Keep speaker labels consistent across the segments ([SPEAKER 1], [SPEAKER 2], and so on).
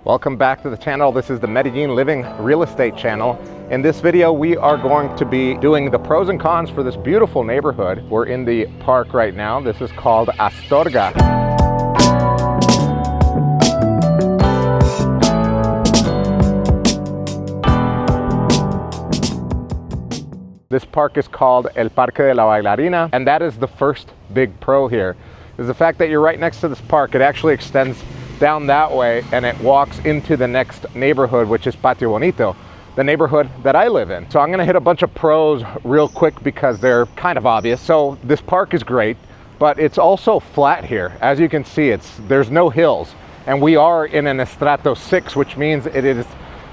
[SPEAKER 1] Welcome back to the channel. This is the Medellin Living Real Estate channel. In this video, we are going to be doing the pros and cons for this beautiful neighborhood. We're in the park right now. This is called Astorga. This park is called el Parque de la Bailarina, and that is the first big pro here, is the fact that you're right next to this park. It actually extends down that way and it walks into the next neighborhood, which is Patio Bonito, the neighborhood that I live in. So I'm gonna hit a bunch of pros real quick because they're kind of obvious. So this park is great, but it's also flat here. As you can see, there's no hills, and we are in an Estrato 6, which means it is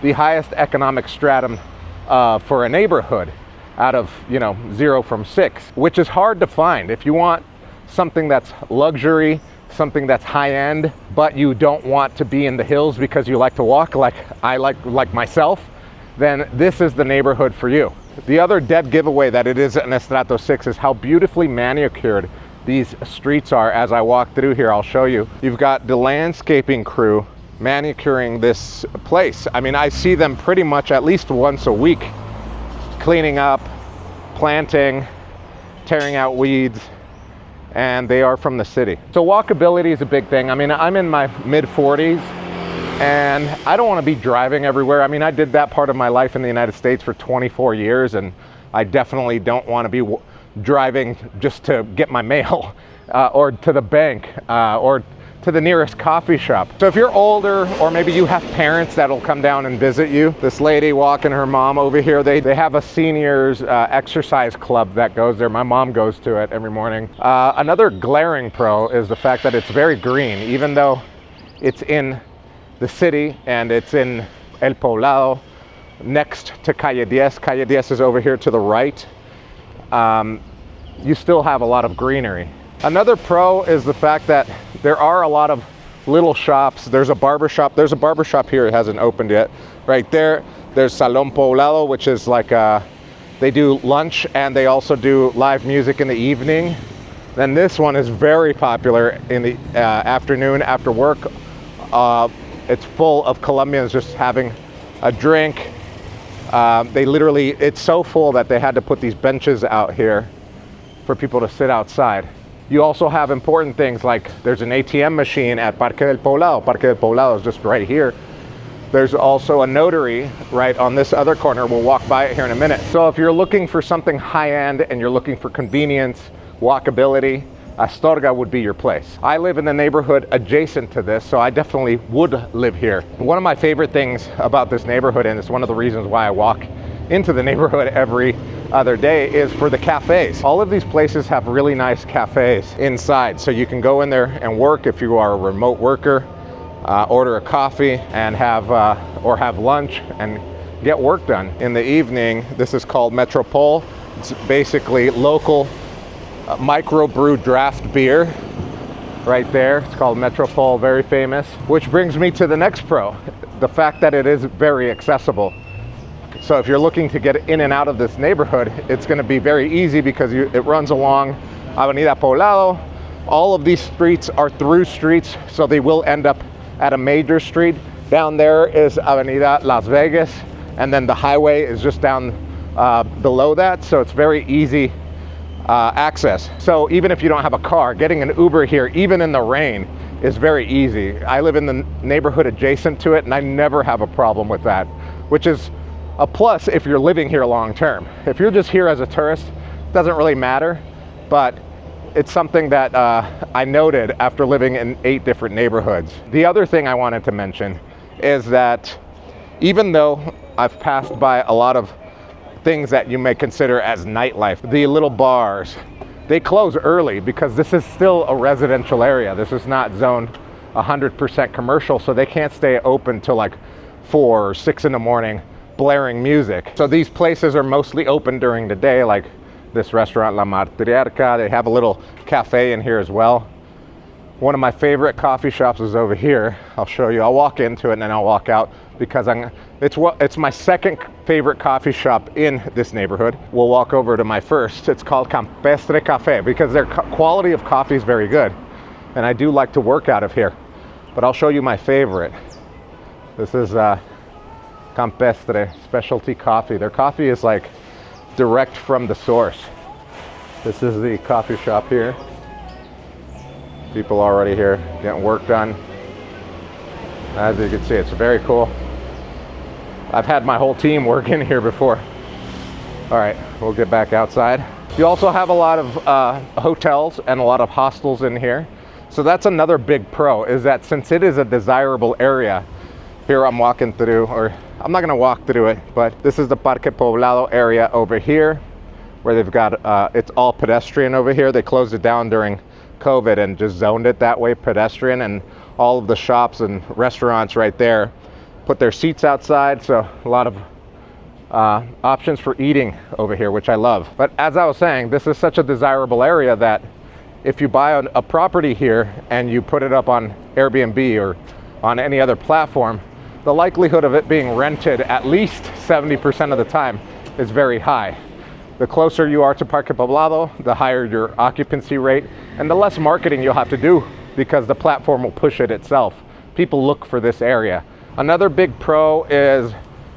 [SPEAKER 1] the highest economic stratum for a neighborhood out of 0 from 6, which is hard to find. If you want something that's luxury, something that's high-end, but you don't want to be in the hills because you like to walk like I like myself, then this is the neighborhood for you. The other dead giveaway that it is an Estrato 6 is how beautifully manicured these streets are. As I walk through here, I'll show you. You've got the landscaping crew manicuring this place. I mean, I see them pretty much at least once a week, cleaning up, planting, tearing out weeds, and they are from the city. So walkability is a big thing. I mean, I'm in my mid-40s and I don't want to be driving everywhere. I mean, I did that part of my life in the United States for 24 years, and I definitely don't want to be driving just to get my mail or to the bank or to the nearest coffee shop. So if you're older, or maybe you have parents that'll come down and visit you, this lady walking her mom over here, they have a seniors exercise club that goes there. My mom goes to it every morning. Another glaring pro is the fact that it's very green, even though it's in the city and it's in El Poblado, next to Calle 10. Calle 10 is over here to the right. You still have a lot of greenery. Another pro is the fact that there are a lot of little shops. There's a barber shop. There's a barber shop here. It hasn't opened yet. Right there, there's Salon Poblado, which is like they do lunch and they also do live music in the evening. Then this one is very popular in the afternoon after work. It's full of Colombians just having a drink. It's so full that they had to put these benches out here for people to sit outside. You also have important things like there's an ATM machine at Parque del Poblado. Parque del Poblado is just right here. There's also a notary right on this other corner. We'll walk by it here in a minute. So if you're looking for something high-end and you're looking for convenience, walkability, Astorga would be your place. I live in the neighborhood adjacent to this, so I definitely would live here. One of my favorite things about this neighborhood, and it's one of the reasons why I walk into the neighborhood every other day, is for the cafes. All of these places have really nice cafes inside, so you can go in there and work if you are a remote worker, order a coffee and have lunch and get work done. In the evening, this is called Metropole. It's basically local microbrew draft beer right there. It's called Metropole, very famous. Which brings me to the next pro, the fact that it is very accessible. So if you're looking to get in and out of this neighborhood, it's going to be very easy because it runs along Avenida Poblado. All of these streets are through streets, so they will end up at a major street. Down there is Avenida Las Vegas, and then the highway is just down below that, so it's very easy access. So even if you don't have a car, getting an Uber here, even in the rain, is very easy. I live in the neighborhood adjacent to it, and I never have a problem with that, which is a plus if you're living here long term. If you're just here as a tourist, it doesn't really matter, but it's something that I noted after living in 8 different neighborhoods. The other thing I wanted to mention is that even though I've passed by a lot of things that you may consider as nightlife, the little bars, they close early because this is still a residential area. This is not zoned 100% commercial, so they can't stay open till like 4 or 6 in the morning blaring music. So these places are mostly open during the day, like this restaurant La Matriarca. They have a little cafe in here as well. One of my favorite coffee shops is over here. I'll show you. I'll walk into it and then I'll walk out because it's my second favorite coffee shop in this neighborhood. We'll walk over to my first. It's called Café because their quality of coffee is very good, and I do like to work out of here. But I'll show you my favorite. This is Campestre specialty coffee. Their coffee is like direct from the source. This is the coffee shop here. People already here getting work done. As you can see, it's very cool. I've had my whole team work in here before. All right, we'll get back outside. You also have a lot of hotels and a lot of hostels in here. So that's another big pro, is that since it is a desirable area, here I'm walking through, or I'm not gonna walk through it, but this is the Parque Poblado area over here, where they've got, it's all pedestrian over here. They closed it down during COVID and just zoned it that way, pedestrian, and all of the shops and restaurants right there put their seats outside. So a lot of options for eating over here, which I love. But as I was saying, this is such a desirable area that if you buy a property here and you put it up on Airbnb or on any other platform, the likelihood of it being rented at least 70% of the time is very high. The closer you are to Parque Poblado, the higher your occupancy rate and the less marketing you'll have to do, because the platform will push it itself. People look for this area. Another big pro is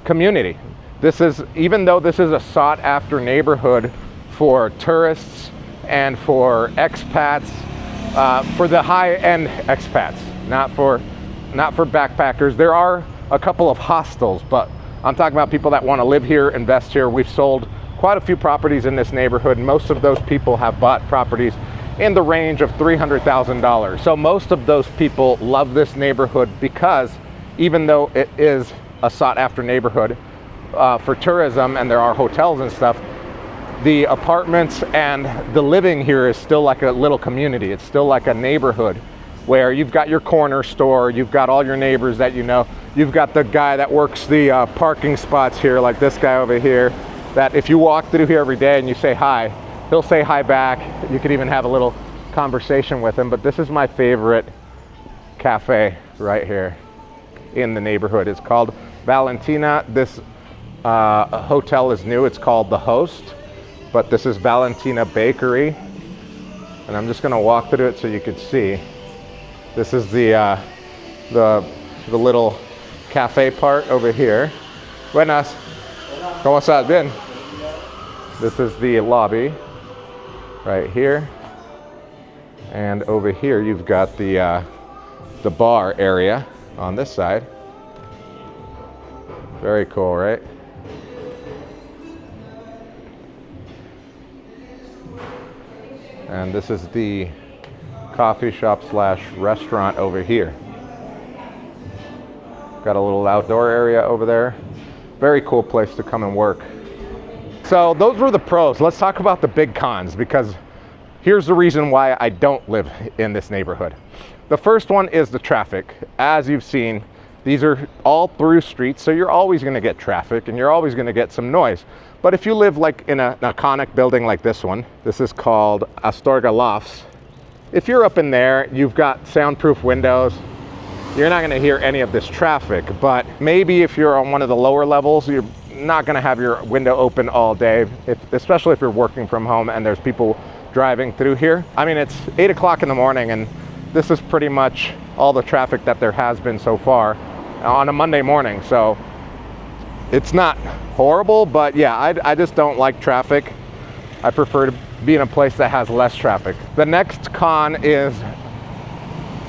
[SPEAKER 1] community. This is, even though this is a sought after neighborhood for tourists and for expats, for the high-end expats, not for backpackers. There are a couple of hostels, but I'm talking about people that want to live here, invest here. We've sold quite a few properties in this neighborhood. Most of those people have bought properties in the range of $300,000. So most of those people love this neighborhood because even though it is a sought after neighborhood for tourism and there are hotels and stuff, the apartments and the living here is still like a little community. It's still like a neighborhood where you've got your corner store, you've got all your neighbors that you know, you've got the guy that works the parking spots here, like this guy over here, that if you walk through here every day and you say hi, he'll say hi back. You could even have a little conversation with him. But this is my favorite cafe right here in the neighborhood. It's called Valentina. This hotel is new. It's called The Host, but this is Valentina Bakery. And I'm just gonna walk through it so you can see. This is the little cafe part over here. Buenas. ¿Cómo estás? Bien. This is the lobby right here. And over here you've got the bar area on this side. Very cool, right? And this is the coffee shop slash restaurant over here. Got a little outdoor area over there. Very cool place to come and work. So those were the pros. Let's talk about the big cons, because here's the reason why I don't live in this neighborhood. The first one is the traffic. As you've seen, these are all through streets, so you're always gonna get traffic and you're always gonna get some noise. But if you live like in an iconic building like this one, this is called Astorga Lofts. If you're up in there, you've got soundproof windows, you're not gonna hear any of this traffic. But maybe if you're on one of the lower levels, you're not gonna have your window open all day, especially if you're working from home and there's people driving through here. I mean, it's 8 o'clock in the morning and this is pretty much all the traffic that there has been so far on a Monday morning. So it's not horrible, but yeah, I just don't like traffic. I prefer to be in a place that has less traffic. The next con is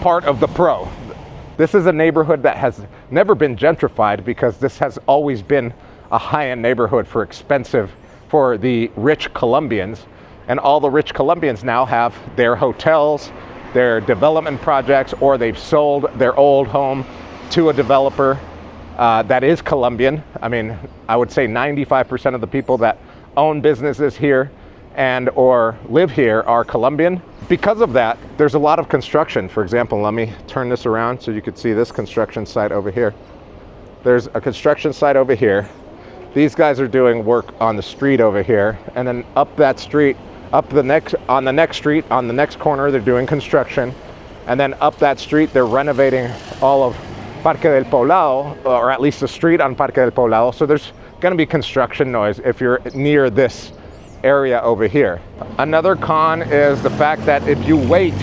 [SPEAKER 1] part of the pro. This is a neighborhood that has never been gentrified because this has always been a high-end neighborhood for the rich Colombians. And all the rich Colombians now have their hotels, their development projects, or they've sold their old home to a developer that is Colombian. I mean, I would say 95% of the people that own businesses here and or live here are Colombian. Because of that, there's a lot of construction. For example, let me turn this around so you could see this construction site over here. There's a construction site over here. These guys are doing work on the street over here, and then up that street, on the next corner, they're doing construction, and then up that street, they're renovating all of Parque del Poblado, or at least the street on Parque del Poblado. So there's gonna be construction noise if you're near this area over here. Another con is the fact that if you wait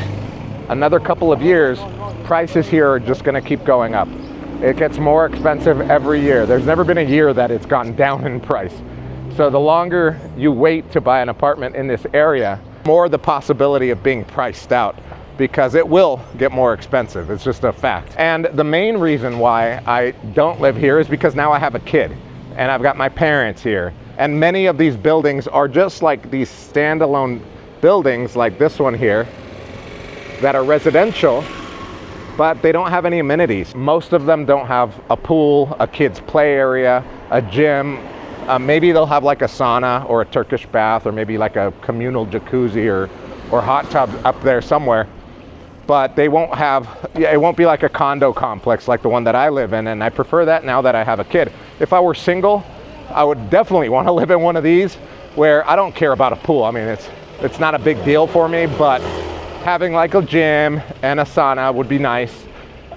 [SPEAKER 1] another couple of years, prices here are just gonna keep going up. It gets more expensive every year. There's never been a year that it's gone down in price. So the longer you wait to buy an apartment in this area, more the possibility of being priced out, because it will get more expensive. It's just a fact. And the main reason why I don't live here is because now I have a kid and I've got my parents here. And many of these buildings are just like these standalone buildings like this one here that are residential, but they don't have any amenities. Most of them don't have a pool, a kid's play area, a gym. Maybe they'll have like a sauna or a Turkish bath, or maybe like a communal jacuzzi or hot tub up there somewhere. But they won't have, it won't be like a condo complex like the one that I live in, and I prefer that now that I have a kid. If I were single, I would definitely want to live in one of these where I don't care about a pool. I mean, it's not a big deal for me, but having like a gym and a sauna would be nice.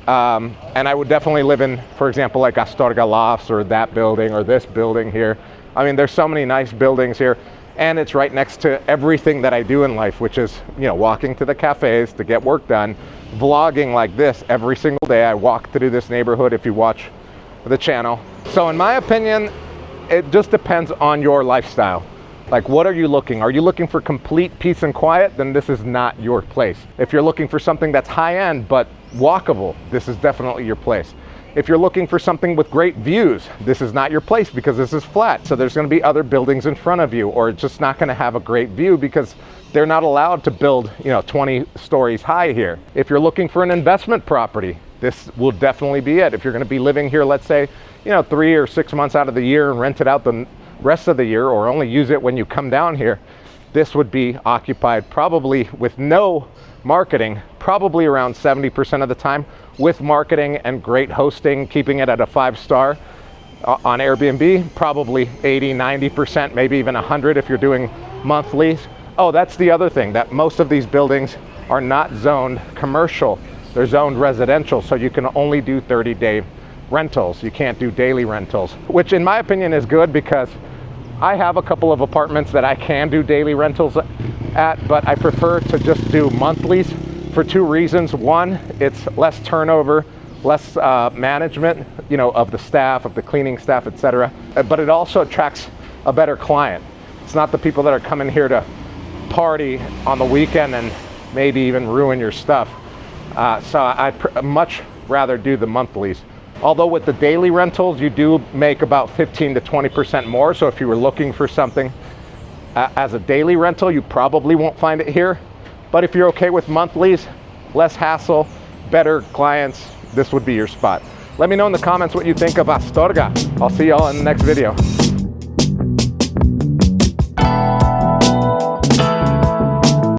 [SPEAKER 1] And I would definitely live in, for example, like Astorga lofts, or that building, or this building here. I mean, there's so many nice buildings here, and it's right next to everything that I do in life, which is, you know, walking to the cafes to get work done, vlogging like this every single day. I walk through this neighborhood if you watch the channel. So in my opinion, it just depends on your lifestyle. Like, what are you looking? Are you looking for complete peace and quiet? Then this is not your place. If you're looking for something that's high-end but walkable, this is definitely your place. If you're looking for something with great views, this is not your place, because this is flat. So there's going to be other buildings in front of you, or it's just not going to have a great view because they're not allowed to build, you know, 20 stories high here. If you're looking for an investment property, this will definitely be it. If you're going to be living here, let's say, you know, 3 or 6 months out of the year and rent it out the rest of the year, or only use it when you come down here, this would be occupied probably with no marketing, probably around 70% of the time. With marketing and great hosting, keeping it at a 5-star on Airbnb, probably 80-90%, maybe even 100 if you're doing monthlies. Oh, that's the other thing, that most of these buildings are not zoned commercial, they're zoned residential, so you can only do 30-day rentals. You can't do daily rentals, which in my opinion is good, because I have a couple of apartments that I can do daily rentals at, but I prefer to just do monthlies for 2 reasons. One, it's less turnover, less management, you know, of the staff, of the cleaning staff, etc. But it also attracts a better client. It's not the people that are coming here to party on the weekend and maybe even ruin your stuff. So I'd much rather do the monthlies. Although with the daily rentals, you do make about 15 to 20% more. So if you were looking for something as a daily rental, you probably won't find it here. But if you're okay with monthlies, less hassle, better clients, this would be your spot. Let me know in the comments what you think of Astorga. I'll see y'all in the next video.